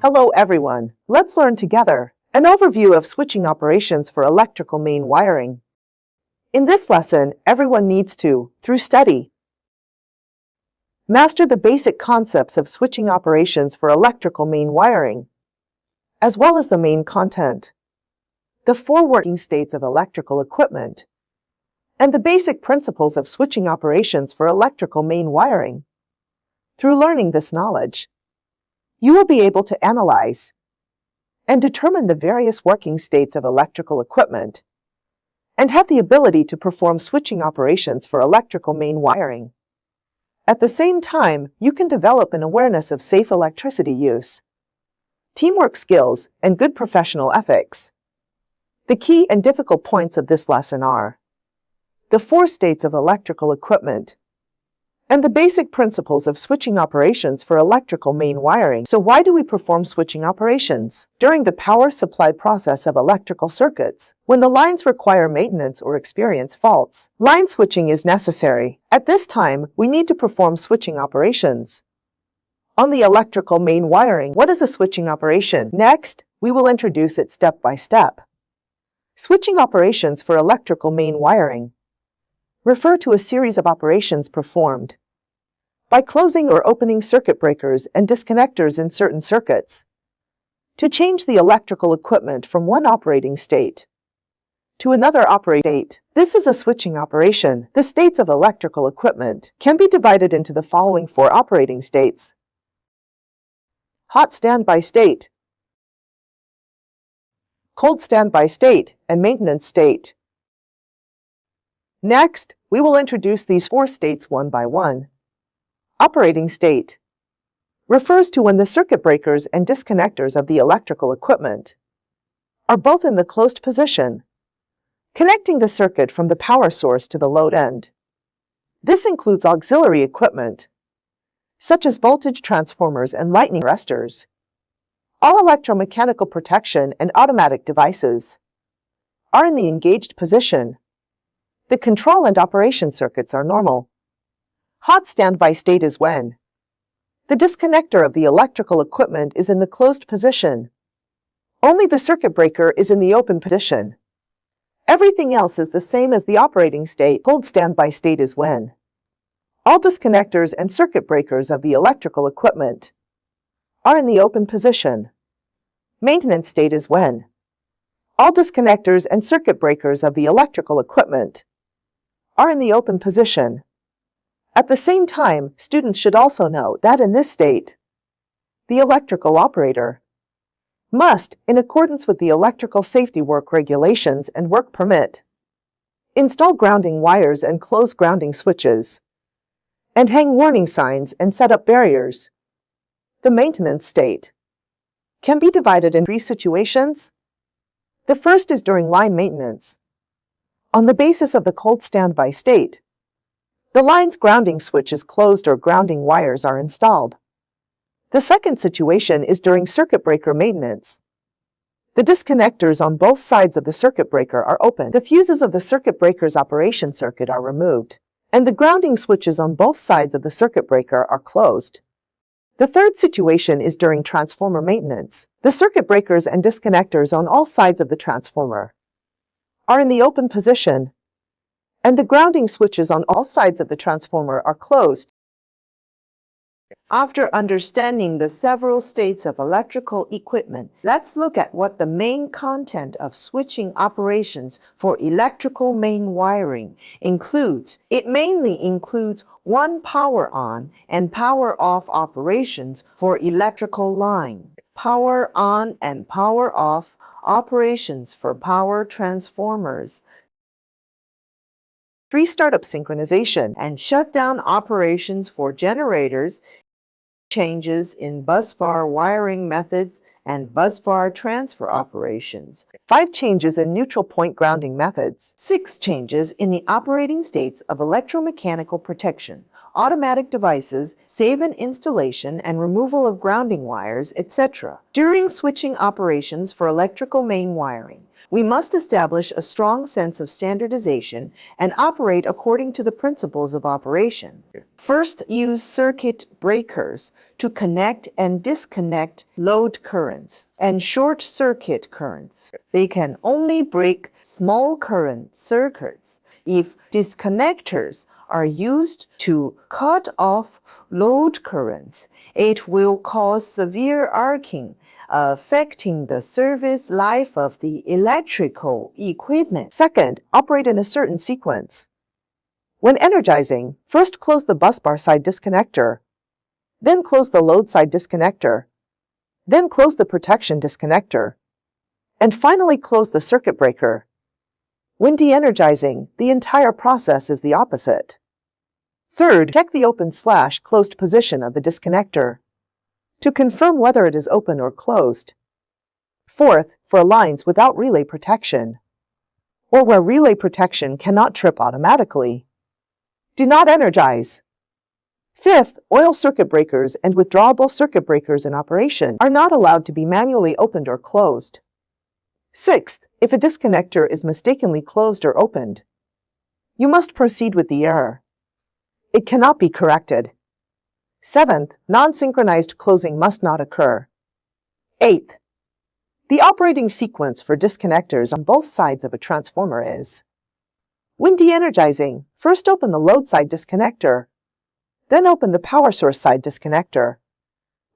Hello everyone, let's learn together an overview of switching operations for electrical main wiring. In this lesson, everyone needs to, through study, master the basic concepts of switching operations for electrical main wiring, as well as the main content, the four working states of electrical equipment, and the basic principles of switching operations for electrical main wiring. Through learning this knowledge, you will be able to analyze and determine the various working states of electrical equipment and have the ability to perform switching operations for electrical main wiring. At the same time, you can develop an awareness of safe electricity use, teamwork skills, and good professional ethics. The key and difficult points of this lesson are the four states of electrical equipment, and the basic principles of switching operations for electrical main wiring. So why do we perform switching operations? During the power supply process of electrical circuits, when the lines require maintenance or experience faults, line switching is necessary. At this time, we need to perform switching operations on the electrical main wiring. What is a switching operation? Next, we will introduce it step by step. Switching operations for electrical main wiring refer to a series of operations performed by closing or opening circuit breakers and disconnectors in certain circuits to change the electrical equipment from one operating state to another operating state. This is a switching operation. The states of electrical equipment can be divided into the following four operating states: hot standby state, cold standby state, and maintenance state. Next, we will introduce these four states one by one. Operating state refers to when the circuit breakers and disconnectors of the electrical equipment are both in the closed position, connecting the circuit from the power source to the load end. This includes auxiliary equipment, such as voltage transformers and lightning arresters. All electromechanical protection and automatic devices are in the engaged position. The control and operation circuits are normal. Hot standby state is when the disconnector of the electrical equipment is in the closed position. Only the circuit breaker is in the open position. Everything else is the same as the operating state. Cold standby state is when all disconnectors and circuit breakers of the electrical equipment are in the open position. Maintenance state is when all disconnectors and circuit breakers of the electrical equipment are in the open position. At the same time, students should also know that in this state, the electrical operator must, in accordance with the electrical safety work regulations and work permit, install grounding wires and close grounding switches, and hang warning signs and set up barriers. The maintenance state can be divided in three situations. The first is during line maintenance. On the basis of the cold standby state, the line's grounding switch is closed or grounding wires are installed. The second situation is during circuit breaker maintenance. The disconnectors on both sides of the circuit breaker are open. The fuses of the circuit breaker's operation circuit are removed, and the grounding switches on both sides of the circuit breaker are closed. The third situation is during transformer maintenance. The circuit breakers and disconnectors on all sides of the transformer are in the open position, and the grounding switches on all sides of the transformer are closed. After understanding the several states of electrical equipment, let's look at what the main content of switching operations for electrical main wiring includes. It mainly includes one power on and power off operations for electrical line, power on and power off operations for power transformers, 3 startup synchronization and shutdown operations for generators, changes in busbar wiring methods and busbar transfer operations, 5 changes in neutral point grounding methods, 6 changes in the operating states of electromechanical protection. automatic devices, save and installation and removal of grounding wires, etc. During switching operations for electrical main wiring, we must establish a strong sense of standardization and operate according to the principles of operation. First, use circuit breakers to connect and disconnect load currents and short circuit currents. They can only break small current circuits if disconnectors are used to cut off load currents. It will cause severe arcing, affecting the service life of the electrical equipment. Second, operate in a certain sequence. When energizing, first close the busbar side disconnector, then close the load side disconnector, then close the protection disconnector, and finally close the circuit breaker. When de-energizing, the entire process is the opposite. Third, check the open/closed position of the disconnector to confirm whether it is open or closed. Fourth, for lines without relay protection, or where relay protection cannot trip automatically, do not energize. Fifth, oil circuit breakers and withdrawable circuit breakers in operation are not allowed to be manually opened or closed. Sixth, if a disconnector is mistakenly closed or opened, you must proceed with the error. It cannot be corrected. Seventh, non-synchronized closing must not occur. Eighth, the operating sequence for disconnectors on both sides of a transformer is: when de-energizing, first open the load side disconnector, then open the power source side disconnector.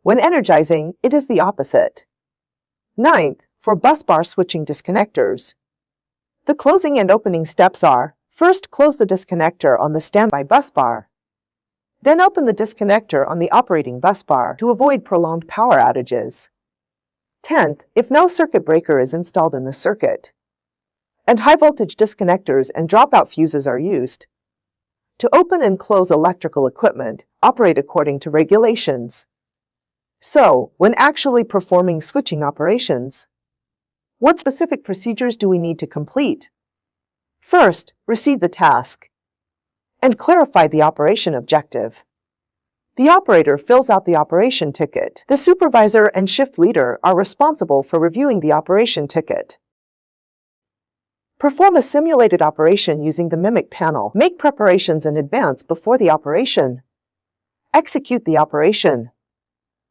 When energizing, it is the opposite. Ninth, for busbar switching disconnectors, the closing and opening steps are: first close the disconnector on the standby busbar, then open the disconnector on the operating busbar to avoid prolonged power outages. 10th, if no circuit breaker is installed in the circuit, and high-voltage disconnectors and dropout fuses are used, to open and close electrical equipment, operate according to regulations. So, when actually performing switching operations, what specific procedures do we need to complete? First, receive the task and clarify the operation objective. The operator fills out the operation ticket. The supervisor and shift leader are responsible for reviewing the operation ticket. Perform a simulated operation using the Mimic panel. Make preparations in advance before the operation. Execute the operation.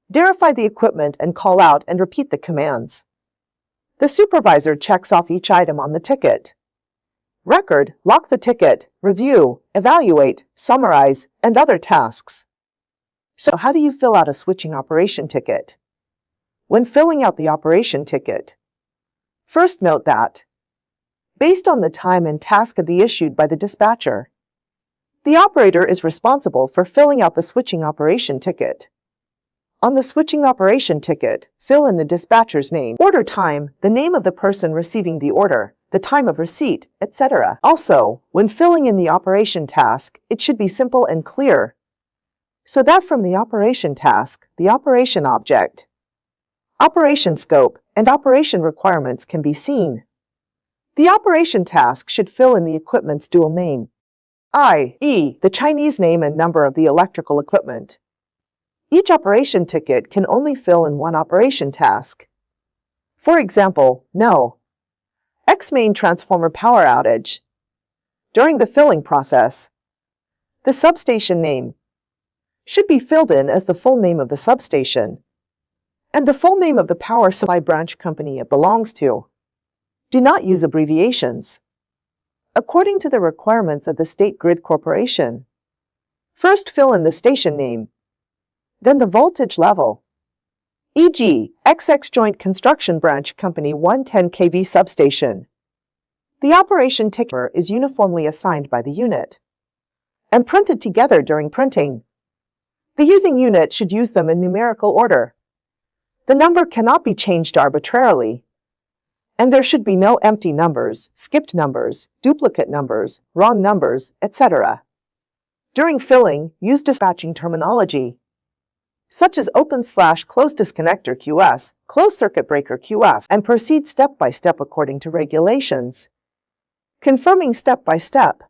Verify the equipment and call out and repeat the commands. The supervisor checks off each item on the ticket. Record, lock the ticket, review, evaluate, summarize, and other tasks. So how do you fill out a switching operation ticket? When filling out the operation ticket, first note that, based on the time and task of the issued by the dispatcher, the operator is responsible for filling out the switching operation ticket. On the switching operation ticket, fill in the dispatcher's name, order time, the name of the person receiving the order, the time of receipt, etc. Also, when filling in the operation task, it should be simple and clear, so that from the operation task, the operation object, operation scope, and operation requirements can be seen. The operation task should fill in the equipment's dual name, i.e., the Chinese name and number of the electrical equipment. Each operation ticket can only fill in one operation task. For example, no. X main transformer power outage. During the filling process, the substation name should be filled in as the full name of the substation and the full name of the power supply branch company it belongs to. Do not use abbreviations. According to the requirements of the State Grid Corporation, first fill in the station name, then the voltage level, e.g., XX Joint Construction Branch Company 110 kV substation. The operation ticket is uniformly assigned by the unit and printed together during printing. The using unit should use them in numerical order. The number cannot be changed arbitrarily, and there should be no empty numbers, skipped numbers, duplicate numbers, wrong numbers, etc. During filling, use dispatching terminology, such as open/closed disconnector QS, closed circuit breaker QF, and proceed step by step according to regulations, confirming step by step.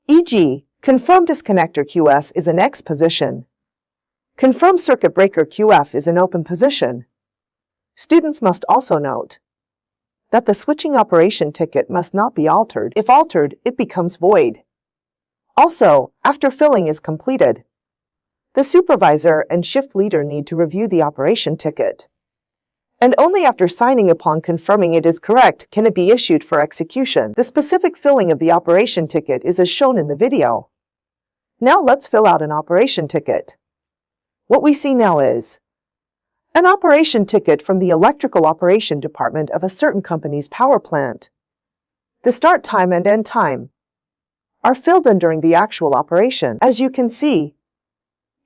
E.g., Confirm disconnector QS is in X position. Confirm circuit breaker QF is in open position. Students must also note that the switching operation ticket must not be altered. If altered, it becomes void. Also, after filling is completed, the supervisor and shift leader need to review the operation ticket. And only after signing upon confirming it is correct can it be issued for execution. The specific filling of the operation ticket is as shown in the video. Now let's fill out an operation ticket. What we see now is an operation ticket from the electrical operation department of a certain company's power plant. The start time and end time are filled in during the actual operation. As you can see,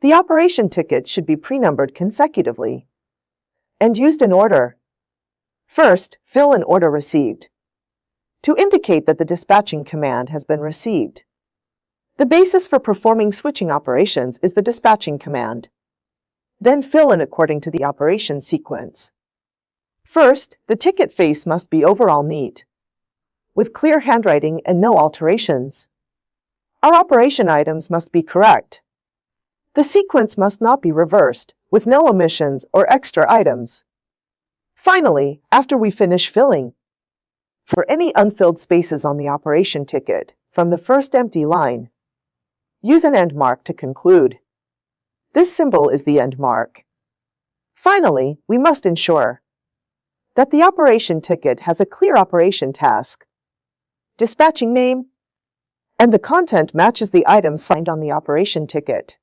the operation tickets should be pre-numbered consecutively and used in order. First, fill in order received to indicate that the dispatching command has been received. The basis for performing switching operations is the dispatching command. Then fill in according to the operation sequence. First, the ticket face must be overall neat, with clear handwriting and no alterations. Our operation items must be correct. The sequence must not be reversed, with no omissions or extra items. Finally, after we finish filling, for any unfilled spaces on the operation ticket, from the first empty line, use an end mark to conclude. This symbol is the end mark. Finally, we must ensure that the operation ticket has a clear operation task, dispatching name, and the content matches the items signed on the operation ticket.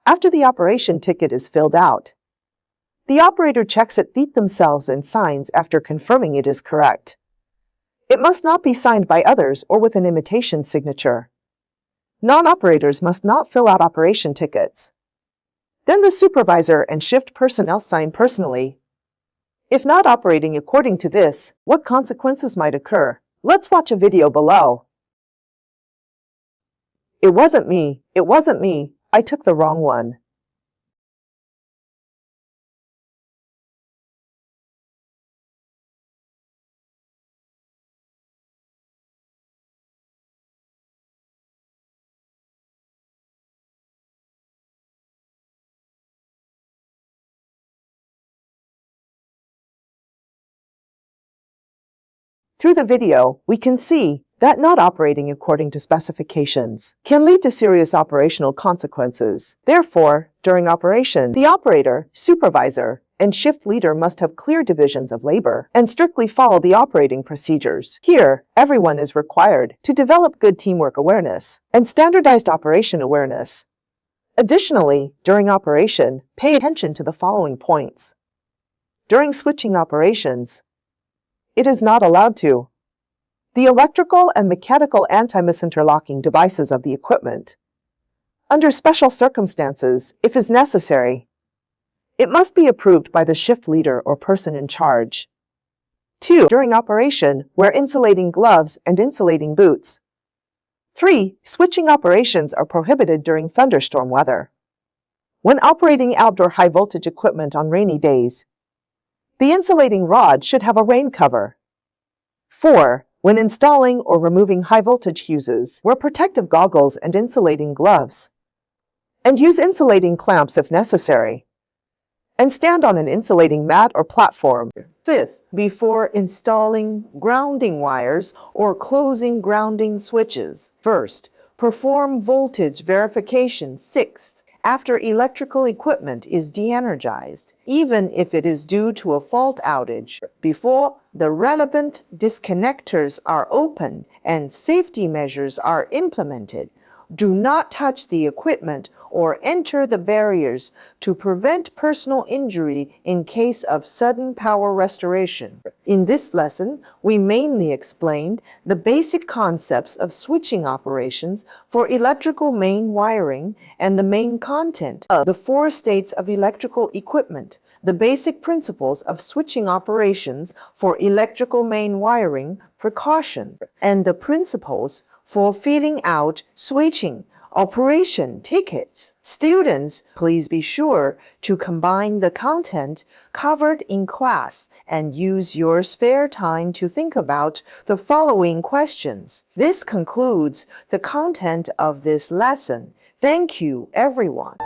After the operation ticket is filled out, the operator checks it themselves and signs after confirming it is correct. It must not be signed by others or with an imitation signature. Non-operators must not fill out operation tickets. Then the supervisor and shift personnel sign personally. If not operating according to this, what consequences might occur? Let's watch a video below. It wasn't me. It wasn't me. I took the wrong one. Through the video, we can see that not operating according to specifications can lead to serious operational consequences. Therefore, during operation, the operator, supervisor, and shift leader must have clear divisions of labor and strictly follow the operating procedures. Here, everyone is required to develop good teamwork awareness and standardized operation awareness. Additionally, during operation, pay attention to the following points. During switching operations, it is not allowed to the electrical and mechanical anti-misinterlocking devices of the equipment. Under special circumstances, if is necessary, it must be approved by the shift leader or person in charge. 2. During operation, wear insulating gloves and insulating boots. 3. Switching operations are prohibited during thunderstorm weather. When operating outdoor high-voltage equipment on rainy days, the insulating rod should have a rain cover. 4. When installing or removing high-voltage fuses, wear protective goggles and insulating gloves. And use insulating clamps if necessary. And stand on an insulating mat or platform. 5th, before installing grounding wires or closing grounding switches. 1st, perform voltage verification. 6th, after electrical equipment is de-energized, even if it is due to a fault outage, before the relevant disconnectors are opened and safety measures are implemented, do not touch the equipment or enter the barriers to prevent personal injury in case of sudden power restoration. In this lesson, we mainly explained the basic concepts of switching operations for electrical main wiring and the main content of the 4 states of electrical equipment, the basic principles of switching operations for electrical main wiring, precautions, and the principles for feeling out switching Operation Tickets. Students, please be sure to combine the content covered in class and use your spare time to think about the following questions. This concludes the content of this lesson. Thank you, everyone.